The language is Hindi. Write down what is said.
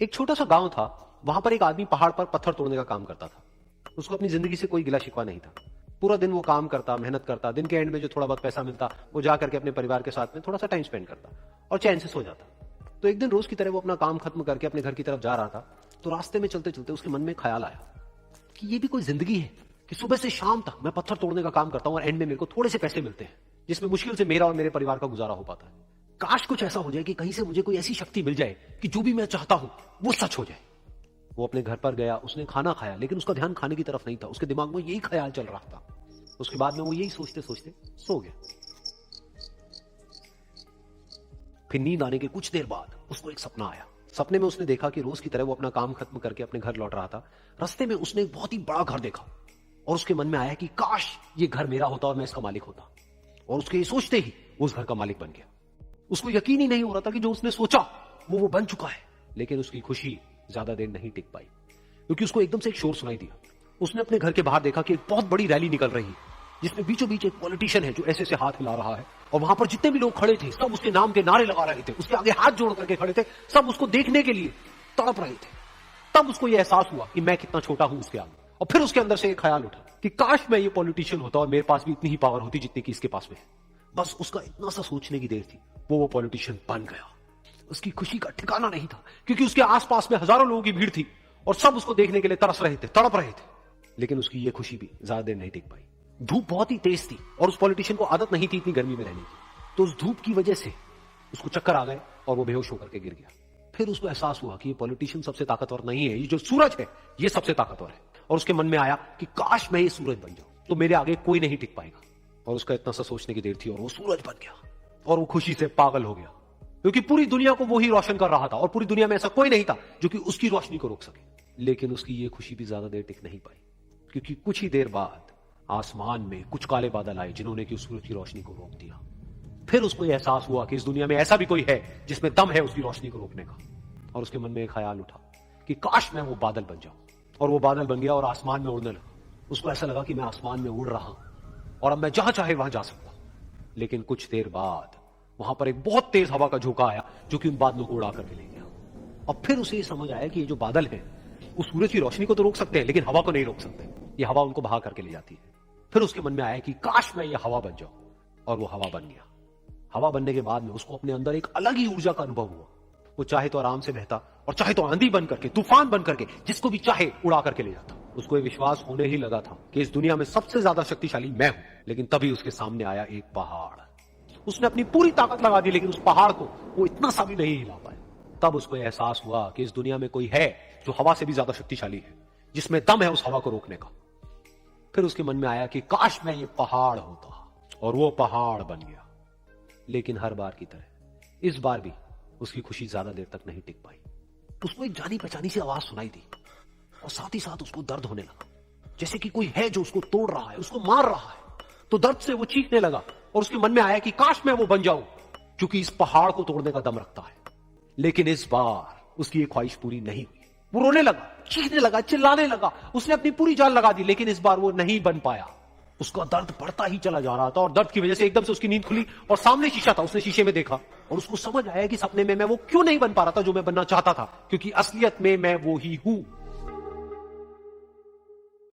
एक छोटा सा गांव था, वहां पर एक आदमी पहाड़ पर पत्थर तोड़ने का काम करता था। उसको अपनी जिंदगी से कोई गिला शिकवा नहीं था। पूरा दिन वो काम करता, मेहनत करता, दिन के एंड में जो थोड़ा बहुत पैसा मिलता वो जा करके अपने परिवार के साथ में थोड़ा सा टाइम स्पेंड करता और चैन से सो जाता। तो एक दिन रोज की तरह वो अपना काम खत्म करके अपने घर की तरफ जा रहा था, तो रास्ते में चलते चलते उसके मन में ख्याल आया कि ये भी कोई जिंदगी है कि सुबह से शाम तक मैं पत्थर तोड़ने का काम करता हूं और एंड में मेरे को थोड़े से पैसे मिलते हैं, जिसमें मुश्किल से मेरा और मेरे परिवार का गुजारा हो पाता है। काश कुछ ऐसा हो जाए कि कहीं से मुझे कोई ऐसी शक्ति मिल जाए कि जो भी मैं चाहता हूं वो सच हो जाए। वो अपने घर पर गया, उसने खाना खाया, लेकिन उसका ध्यान खाने की तरफ नहीं था। उसके दिमाग में यही ख्याल चल रहा था। उसके बाद में वो यही सोचते सोचते सो गया। फिर नींद आने के कुछ देर बाद उसको एक सपना आया। सपने में उसने देखा कि रोज की तरह वो अपना काम खत्म करके अपने घर लौट रहा था। रास्ते में उसने एक बहुत ही बड़ा घर देखा और उसके मन में आया कि काश ये घर मेरा होता और मैं इसका मालिक होता। और उसके ये सोचते ही वो उस घर का मालिक बन गया। उसको यकीन ही नहीं हो रहा था कि जो उसने सोचा वो बन चुका है। लेकिन उसकी खुशी ज्यादा देर नहीं टिक पाई, क्योंकि उसको एकदम से एक शोर सुनाई दिया। उसने अपने घर के बाहर देखा कि एक बहुत बड़ी रैली निकल रही है, जिसमें बीचों बीच एक पॉलिटिशियन है जो ऐसे से हाथ हिला रहा है। और वहां पर जितने भी लोग खड़े थे सब उसके नाम के नारे लगा रहे थे, उसके आगे हाथ जोड़ करके खड़े थे, सब उसको देखने के लिए तड़प रहे थे। तब उसको यह एहसास हुआ कि मैं कितना छोटा हूं उसके आगे। और फिर उसके अंदर से एक ख्याल उठा कि काश मैं ये पॉलिटिशियन होता और मेरे पास भी इतनी ही पावर होती जितनी कि इसके पास में है। बस उसका इतना सा सोचने की देर थी, वो पॉलिटिशियन बन गया। उसकी खुशी का ठिकाना नहीं था, क्योंकि उसके आसपास में हजारों लोगों की भीड़ थी और सब उसको देखने के लिए तरस रहे थे, तड़प रहे थे। लेकिन उसकी ये खुशी भी ज्यादा देर नहीं टिक पाई। धूप बहुत ही तेज थी और उस पॉलिटिशियन को आदत नहीं थी इतनी गर्मी में रहने की। तो उस धूप की वजह से उसको चक्कर आ गए और वो बेहोश होकर के गिर गया। फिर उसको एहसास हुआ कि ये पॉलिटिशियन सबसे ताकतवर नहीं है, ये जो सूरज है ये सबसे ताकतवर है। और उसके मन में आया कि काश मैं ये सूरज बन जाऊं तो मेरे आगे कोई नहीं टिक पाएगा। और उसका इतना सा सोचने की देर थी और वो सूरज बन गया। और वो खुशी से पागल हो गया, क्योंकि पूरी दुनिया को वो ही रोशन कर रहा था और पूरी दुनिया में ऐसा कोई नहीं था जो कि उसकी रोशनी को रोक सके। लेकिन उसकी ये खुशी भी ज्यादा देर टिक नहीं पाई, क्योंकि कुछ ही देर बाद आसमान में कुछ काले बादल आए जिन्होंने कि उस सूरज की रोशनी को रोक दिया। फिर उसको यह एहसास हुआ कि इस दुनिया में ऐसा भी कोई है जिसमें दम है उसकी रोशनी को रोकने का। और उसके मन में एक ख्याल उठा कि काश मैं वो बादल बन जाऊं। और वो बादल बन गया और आसमान में उड़ने लगा। उसको ऐसा लगा कि मैं आसमान में उड़ रहा हूं और अब मैं जहां चाहे वहां जा सकता हूं। लेकिन कुछ देर बाद वहां पर एक बहुत तेज हवा का झोंका आया जो कि उन बादलों को उड़ा करके ले गया। और फिर उसे ये समझ आया कि ये जो बादल है वो सूरज की रोशनी को तो रोक सकते हैं, लेकिन हवा को नहीं रोक सकते। ये हवा उनको बहा करके ले जाती है। फिर उसके मन में आया कि काश मैं ये हवा बन जाऊं। और वो हवा बन गया। हवा बनने के बाद में उसको अपने अंदर एक अलग ही ऊर्जा का अनुभव हुआ। वो चाहे तो आराम से बहता और चाहे तो आंधी बन करके, तूफान बन करके, जिसको भी चाहे उड़ा करके ले जाता। उसको ये विश्वास होने ही लगा था कि इस दुनिया में सबसे ज्यादा शक्तिशाली मैं हूं। लेकिन तभी उसके सामने आया एक पहाड़। उसने अपनी पूरी ताकत लगा दी, लेकिन उस पहाड़ को वो इतना सा भी नहीं हिला पाया। तब उसको एहसास हुआ कि इस दुनिया में कोई है जो हवा से भी ज्यादा शक्तिशाली है, जिसमें दम है उस हवा को रोकने का। फिर उसके मन में आया कि काश मैं ये पहाड़ होता। और वो पहाड़ बन गया। लेकिन हर बार की तरह इस बार भी उसकी खुशी ज्यादा देर तक नहीं टिक पाई। उसको एक जानी पहचानी सी आवाज सुनाई दी और साथ ही साथ उसको दर्द होने लगा, जैसे कि कोई है जो उसको तोड़ रहा है, उसको मार रहा है। तो दर्द से वो चीखने लगा और उसके मन में आया कि काश मैं वो बन जाऊं क्योंकि इस पहाड़ को तोड़ने का दम रखता है। लेकिन इस बार उसकी ये ख्वाहिश पूरी नहीं हुई। वो रोने लगा, चीखने लगा, चिल्लाने लगा। उसने अपनी पूरी जान लगा दी, लेकिन इस बार वो नहीं बन पाया। उसका दर्द बढ़ता ही चला जा रहा था और दर्द की वजह से एकदम से उसकी नींद खुली और सामने शीशा था। उसने शीशे में देखा और उसको समझ आया कि सपने में मैं वो क्यों नहीं बन पा रहा था जो मैं बनना चाहता था, क्योंकि असलियत में मैं वो ही हूं।